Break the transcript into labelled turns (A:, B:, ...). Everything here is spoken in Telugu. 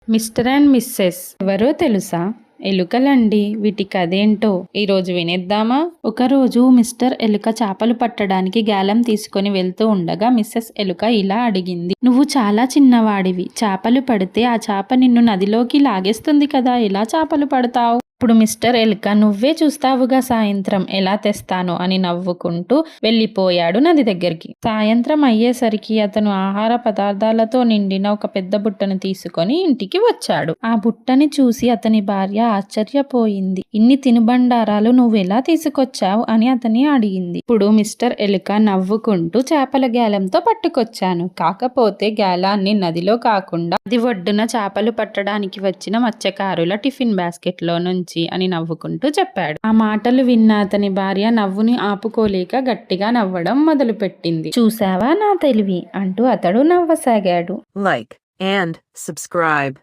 A: మిస్టర్ అండ్ మిస్సెస్ ఎవరో తెలుసా? ఎలుకలండి. వీటి కథేంటో ఈరోజు వినేద్దామా? ఒకరోజు మిస్టర్ ఎలుక చేపలు పట్టడానికి గాలం తీసుకొని వెళ్తూ ఉండగా మిస్సెస్ ఎలుక ఇలా అడిగింది. నువ్వు చాలా చిన్నవాడివి. చేపలు పడితే ఆ చేప నిన్ను నదిలోకి లాగేస్తుంది కదా, ఎలా చేపలు పడతావు? ఇప్పుడు మిస్టర్ ఎలుక నువ్వే చూస్తావుగా సాయంత్రం ఎలా తెస్తాను అని నవ్వుకుంటూ వెళ్ళిపోయాడు నది దగ్గరికి. సాయంత్రం అయ్యేసరికి అతను ఆహార పదార్థాలతో నిండిన ఒక పెద్ద బుట్టను తీసుకొని ఇంటికి వచ్చాడు. ఆ బుట్టని చూసి అతని భార్య ఆశ్చర్యపోయింది. ఇన్ని తినుబండారాలు నువ్వెలా తీసుకొచ్చావు అని అతని అడిగింది. ఇప్పుడు మిస్టర్ ఎలుక నవ్వుకుంటూ చేపల గాలంతో పట్టుకొచ్చాను. కాకపోతే గాలాన్ని నదిలో కాకుండా నది ఒడ్డున చేపలు పట్టడానికి వచ్చిన మత్స్యకారుల టిఫిన్ బాస్కెట్ లో నుంచి అని నవ్వుకుంటూ చెప్పాడు. ఆ మాటలు విన్న అతని భార్య నవ్వుని ఆపుకోలేక గట్టిగా నవ్వడం మొదలుపెట్టింది. చూసావా నా తెలివి అంటూ అతడు నవ్వసాగాడు.
B: Like and subscribe.